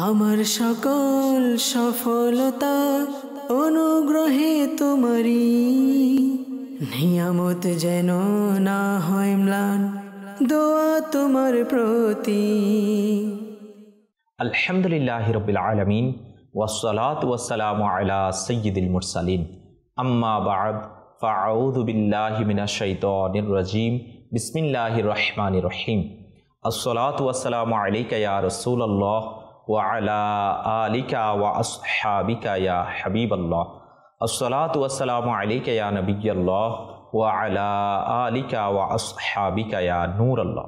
আমার সকল সফলতা অনুগ্রহে তোমারি, নিয়ামত যেন না হয় ম্লান, দোয়া তোমার প্রতি। আলহামদুলিল্লাহি রাব্বিল আলামিন ওয়াসসালাতু ওয়াসসালামু আলা সাইয়্যিদিল মুরসালিন, আম্মা বা'দ, ফাআউযু বিল্লাহি মিনাশ শাইতানির রাজীম, বিসমিল্লাহির রহমানির রহিম। আসসালাতু ওয়াসসালামু আলাইকা ইয়া রাসূলুল্লাহ ওয়া আলা আলিকা ওয়া আসহাবিকা ইয়া হাবিবাল্লাহ। আসসালাতু ওয়াসসালামু আলাইকা ইয়া নবিয়্যাল্লাহ ওয়া আলা আলিকা ওয়া আসহাবিকা ইয়া নূরাল্লাহ।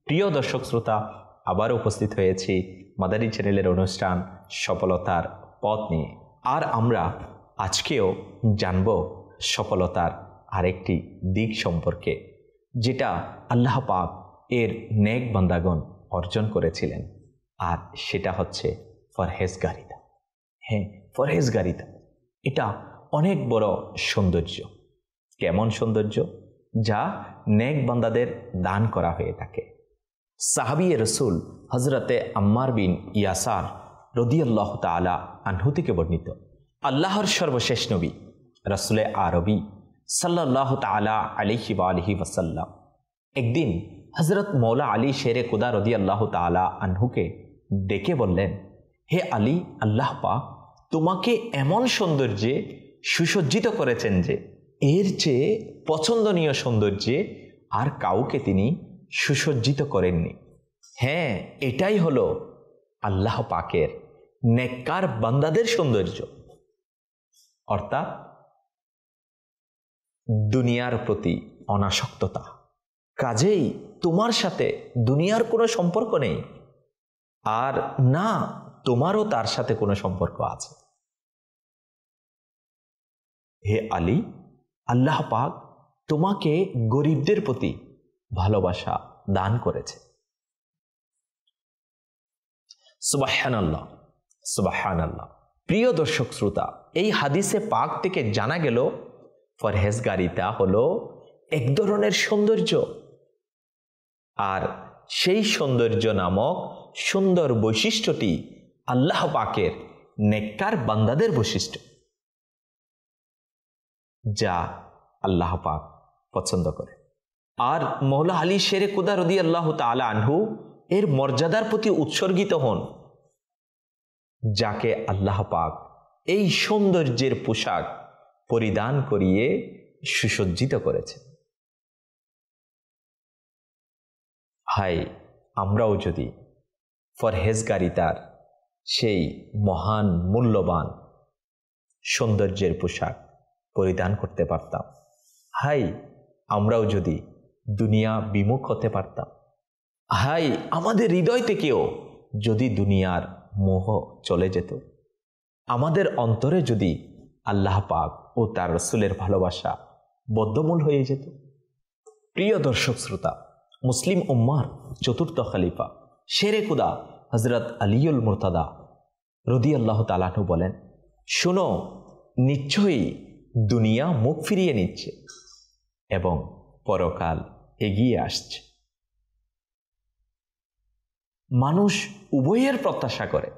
প্রিয় দর্শক শ্রোতা, আবার উপস্থিত হয়েছি মাদানী চ্যানেলের অনুষ্ঠান সফলতার পথ নিয়ে। আর আমরা আজকেও জানব সফলতার আরেকটি দিক সম্পর্কে, যেটা আল্লাহ পাক এর নেক বান্দাগণ অর্জন করেছিলেন, আর সেটা হচ্ছে পরহেজগারিতা। হ্যাঁ, পরহেজগারিতা এটা অনেক বড় সৌন্দর্য। কেমন সৌন্দর্য? যা নেক বান্দাদের দান করা হয়ে থাকে। সাহাবী রসুল হজরতে আম্মার বিন ইয়াসার রাদিয়াল্লাহু তাআলা আনহু থেকে বর্ণিত, আল্লাহর সর্বশেষ নবী রাসূলে আরবি সাল্লাল্লাহু তাআলা আলাইহি ওয়া আলিহি ওয়াসাল্লাম একদিন হজরত মৌলা আলী শেরে খুদা রাদিয়াল্লাহু তাআলা আনহুকে ডেকে বললেন, হে আলী, আল্লাহ পাক তোমাকে এমন সৌন্দর্যে সুসজ্জিত করেছেন যে এর চেয়ে পছন্দনীয় সৌন্দর্যে আর কাউকে তিনি সুসজ্জিত করেননি। হ্যাঁ, এটাই হলো আল্লাহ পাকের নেককার বান্দাদের সৌন্দর্য, অর্থাৎ দুনিয়ার প্রতি অনাসক্ততা। কাজেই তোমার সাথে দুনিয়ার কোনো সম্পর্ক নেই, আর না তোমারও তার সাথে কোনো সম্পর্ক আছে। হে আলী, আল্লাহ পাক তোমাকে গরিবদের প্রতি ভালোবাসা দান করেছে। সুবহানাল্লাহ, সুবহানাল্লাহ। প্রিয় দর্শক শ্রোতা, এই হাদিসে পাক থেকে জানা গেল পরহেজগারিতা হলো এক ধরনের সৌন্দর্য, আর সেই সৌন্দর্য নামক সুন্দর বৈশিষ্ট্যটি আল্লাহ পাকের নেককার বান্দাদের বৈশিষ্ট্য, যা আল্লাহ পাক পছন্দ করে। আর মৌলা আলী শেরে খুদা রাদিয়াল্লাহু তাআলা আনহু এর মর্যাদার প্রতি উৎসর্গিত হন, যাকে আল্লাহ পাক এই সৌন্দর্যের পোশাক পরিধান করিয়ে সুসজ্জিত করেছেন। হাই, আমরাও যদি পরহেজগারিতার সেই মহান মূল্যবান সৌন্দর্যের পোশাক পরিধান করতে পারতাম, হাই আমরাও যদি দুনিয়া বিমুখ হতে পারতাম, হাই আমাদের হৃদয় থেকেও যদি দুনিয়ার মোহ চলে যেত, আমাদের অন্তরে যদি আল্লাহ পাক ও তার রাসূলের ভালোবাসা বদ্ধমূল হয়ে যেত। প্রিয় দর্শক শ্রোতা, মুসলিম উম্মার চতুর্থ খলিফা শেরে খুদা হজরত আলীউল মুরতাদা রাদিয়াল্লাহু তাআলা আনহু বলেন, শুনো, নিশ্চয়ই দুনিয়া মুখ ফিরিয়ে নিচ্ছে এবং পরকাল এগিয়ে আসছে। মানুষ উভয়ের প্রত্যাশা করে।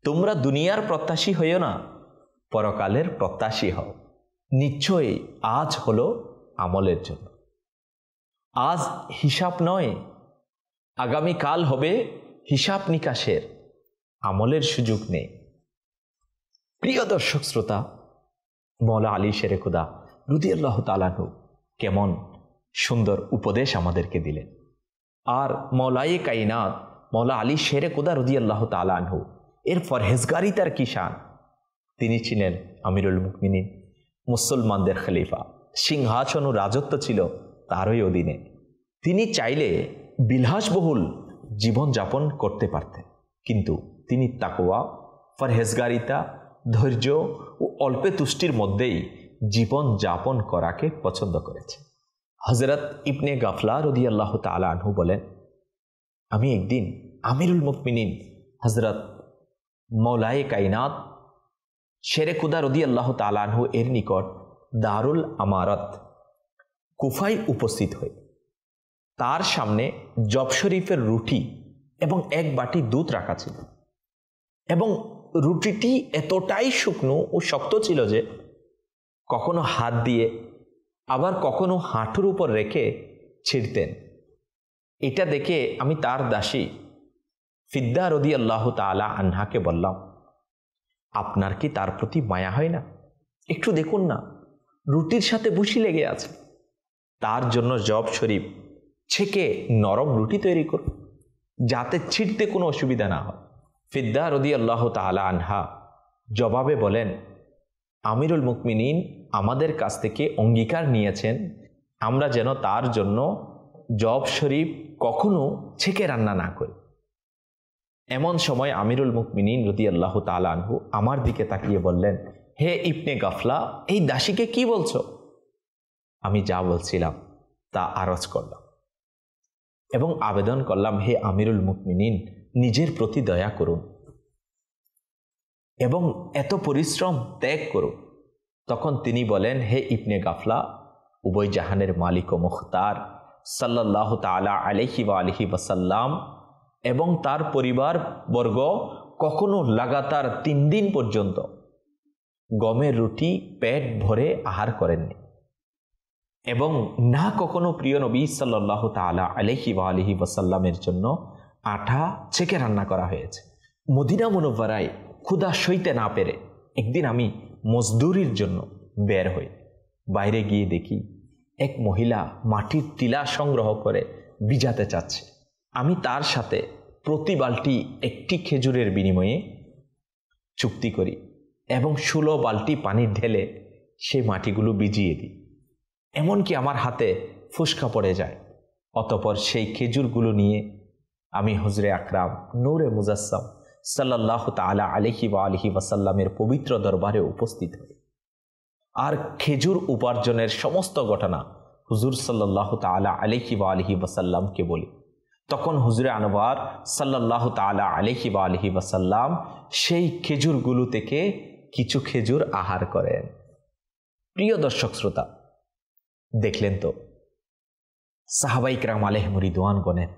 তোমরা দুনিয়ার প্রত্যাশী হইও না, পরকালের প্রত্যাশী হও। নিশ্চয়ই আজ হলো আমলের জন্য। আজ হিসাব নয়, আগামীকাল হবে হিসাব নিকাশের। আমলের সুযোগ নেই। প্রিয় দর্শক শ্রোতা, মৌলা আলী শেরে খুদা রাদিয়াল্লাহু তাআলা আনহু কেমন সুন্দর উপদেশ আমাদেরকে দিলেন। আর মৌলায়ে কায়নাত মৌলা আলী শেরে খুদা রাদিয়াল্লাহু তাআলা আনহু এর পরহেজগারিতার কি শান। তিনি ছিলেন আমিরুল মুমিনিন, মুসলমানদের খলিফা। সিংহাসন ও রাজত্ব ছিল তারই অধীনে। তিনি চাইলে বিলাসবহুল জীবনযাপন করতে পারতেন, কিন্তু তিনি তাকওয়া, পরহেজগারিতা, ধৈর্য ও অল্পে তুষ্টির মধ্যেই জীবন যাপন করাকে পছন্দ করেছেন। হযরত ইবনে গাফলা রাদিয়াল্লাহু তাআলা আনহু বলেন, আমি একদিন আমিরুল মুমিনিন হযরত মৌলায়ে কায়নাত শেরে খুদা রাদিয়াল্লাহু তাআলা আনহু এর নিকট দারুল আমারাত কুফায় উপস্থিত হই। তার সামনে জব শরীফের রুটি এবং এক বাটি দুধ রাখা ছিল, এবং রুটিটি এতটাই শুকনো ও শক্ত ছিল যে কখনো হাত দিয়ে আবার কখনো হাঁটুর উপর রেখে ছিঁড়তেন। এটা দেখে আমি তার দাসী ফিদ্দা রাদিয়াল্লাহু তাআলা আনহাকে বললাম, আপনার কি তার প্রতি মায়া হয় না? একটু দেখুন না, রুটির সাথে বুশি লেগে আছে, তার জন্য জব শরীফ ছেঁকে নরম রুটি তৈরি করুন, যাতে ছিঁড়তে কোনো অসুবিধা না হয়। ফিদ্দা রাদিয়াল্লাহু তাআলা আনহা জবাবে বলেন, আমিরুল মুমিনিন আমাদের কাছ থেকে অঙ্গীকার নিয়েছেন আমরা যেন তার জন্য জব শরীফ কখনো ছেঁকে রান্না না করি। এমন সময় আমিরুল মুমিনিন রাদিয়াল্লাহু তাআলা আনহু আমার দিকে তাকিয়ে বললেন, হে ইবনে গাফলা, এই দাসীকে কি বলছো? আমি যা বলছিলাম তা আরজ করলাম এবং আবেদন করলাম, হে আমিরুল মুমিনিন, নিজের প্রতি দয়া করুন এবং এত পরিশ্রম ত্যাগ করুন। তখন তিনি বলেন, হে ইবনে গাফলা, উভয় জাহানের মালিক ও মুখতার সাল্লাল্লাহু তাআলা আলাইহি ওয়া আলিহি ওয়াসাল্লাম এবং তার পরিবার বর্গ কখনো লাগাতার 3 দিন পর্যন্ত গমের রুটি পেট ভরে আহার করেননি, এবং না কখনো প্রিয় নবী সাল্লাল্লাহু তাআলা আলাইহি ওয়া আলিহি ওয়াসাল্লামের জন্য আটা ছেঁকে রান্না করা হয়েছে। মদিনা মুনవ్বরায় ক্ষুধা সইতে না পেরে একদিন আমি মজদুরির জন্য বের হই। বাইরে গিয়ে দেখি এক মহিলা মাটির টিলা সংগ্রহ করে ভিজাতে চাচ্ছে। আমি তার সাথে প্রতি বালতি একটি খেজুরের বিনিময়ে চুক্তি করি এবং 16 বালতি পানি ঢেলে সেই মাটিগুলো ভিজিয়ে দিই, এমনকি আমার হাতে ফুসকা পড়ে যায়। অতঃপর সেই খেজুরগুলো নিয়ে আমি হুজরে আকরাম নূরে মুজাসসাম সাল্লাল্লাহু তাআলা আলাইহি ওয়া আলিহি ওয়াসাল্লামের পবিত্র দরবারে উপস্থিত হই আর খেজুর উপার্জনের সমস্ত ঘটনা হুজুর সাল্লাল্লাহু তাআলা আলাইহি ওয়া আলিহি ওয়াসাল্লামকে বলি। তখন হুজুরে আনওয়ার সাল্লাল্লাহু তাআলা আলাইহি ওয়া আলিহি ওয়াসাল্লাম সেই খেজুরগুলো থেকে কিছু খেজুর আহার করেন। প্রিয় দর্শক শ্রোতা, দেখলেন তো সাহাবায়ে কেরাম আলাইহিম রিদওয়ানগণের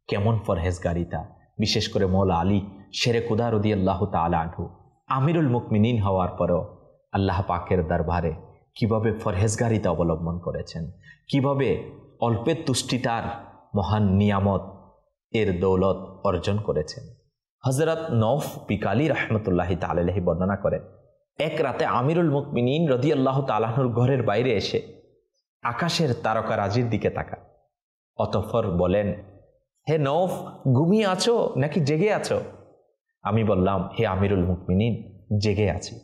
কেমন পরহেজগারিতা, বিশেষ করে মওলা আলী শেরে খুদা রাদিয়াল্লাহু তাআলা আনহু আমিরুল মুমিনিন হওয়ার পরেও আল্লাহ পাকের দরবারে কিভাবে পরহেজগারিতা অবলম্বন করেছেন, কিভাবে অল্পের তুষ্টিতার মহান নিয়ামত এর দৌলত অর্জন করেছেন। হযরত নওফ বিকালী রাহমাতুল্লাহি তাআলা আলাইহি বর্ণনা করেন, এক রাতে আমিরুল মুমিনিন রাদিয়াল্লাহু তাআলা আনহুর ঘরের বাইরে এসে আকাশের তারকারাজির দিকে তাকান। অতঃপর বলেন, হে নওফ, ঘুমিয়ে আছো নাকি জেগে আছো? আমি বললাম, হে আমিরুল মুমিনিন, জেগে আছি।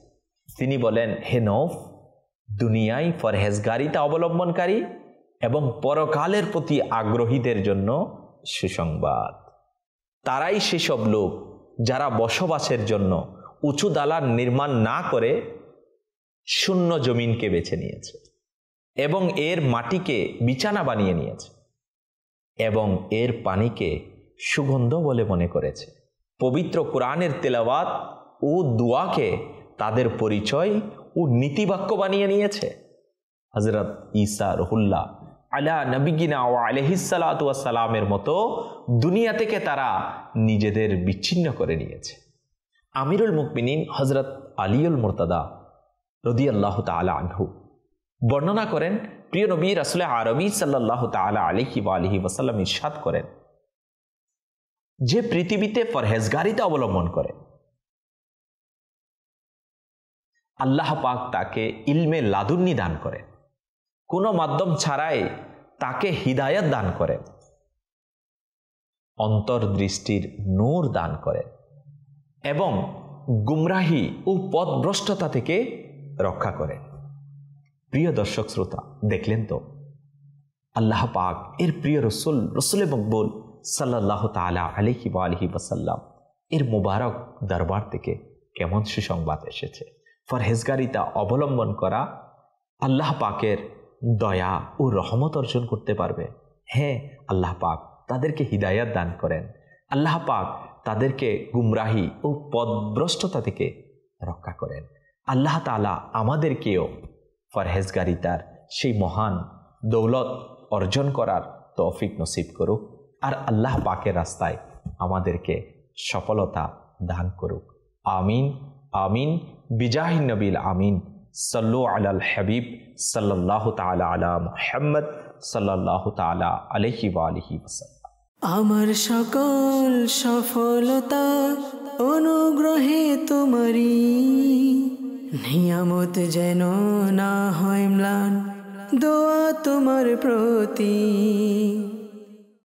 তিনি বলেন, হে নওফ, দুনিয়ায় পরহেজগারিতা অবলম্বনকারী এবং পরকালের প্রতি আগ্রহীদের জন্য সুসংবাদ। তারাই সেসব লোক যারা বসবাসের জন্য উঁচু দালান নির্মাণ না করে শূন্য জমিনকে বেছে নিয়েছে এবং এর মাটিকে বিছানা বানিয়ে নিয়েছে এবং এর পানিকে সুগন্ধ বলে মনে করেছে। পবিত্র কোরআনের তেলাওয়াত ও দুআকে তাদের পরিচয় ও নীতিবাক্য বানিয়ে নিয়েছে। হযরত ঈসা রুহুল্লাহ আলা নবিয়িনা ওয়া আলাইহিস সালাতু ওয়াস সালামের মতো দুনিয়া থেকে তারা নিজেদের বিচ্ছিন্ন করে নিয়েছে। আমিরুল মুমিনিন হযরত আলীউল মুরতাদা রাদিয়াল্লাহু তাআলা আনহু বর্ণনা করেন, প্রিয় নবী রাসূল আরবী সাল্লাল্লাহু তাআলা আলাইহি ওয়া আলিহি ওয়াসাল্লাম ইরশাদ করেন, যে পৃথিবীতে পরহেজগারিতা অবলম্বন করে আল্লাহ পাক তাকে ইলমে লাদুন্নি দান করেন, কোনো মাধ্যম ছাড়াই তাকে হিদায়াত দান করেন, অন্তর্দৃষ্টির নূর দান করেন এবং গুমরাহি ও পথভ্রষ্টতা থেকে রক্ষা করেন। প্রিয় দর্শক শ্রোতা, দেখলেন তো আল্লাহ পাক এর প্রিয় রসুল মকবুল সাল্লাল্লাহু তাআলা আলাইহি ওয়া আলিহি ওয়াসাল্লাম এর মুবারক দরবার থেকে কেমন সুসংবাদ এসেছে। পরহেজগারিতা অবলম্বন করা আল্লাহ পাকের দয়া ও রহমত অর্জন করতে পারবে। হ্যাঁ, আল্লাহ পাক তাদেরকে হিদায়াত দান করেন, আল্লাহ পাক তাদেরকে গুমরাহি ও পথভ্রষ্টতা থেকে রক্ষা করেন। আল্লাহ তাআলা আমাদেরকেও পরহেজগারিতার সেই মহান দৌলত অর্জন করার তৌফিক নসিব করুক আর আল্লাহ পাকের রাস্তায় আমাদেরকে সফলতা দান করুক। আমিন আমিন বিজাহিন নবীল আমিন। সাল্লু আলাল হাবিব সাল্লাল্লাহু তাআলা আলা মুহাম্মদ সাল্লাল্লাহু তাআলা আলাইহি ওয়া আলিহি ওয়াসাল্লাম। আমার সকল সফলতা অনুগ্রহে তোমারি, নিয়ামত যেন না হয় ম্লান, দোয়া তোমার প্রতি।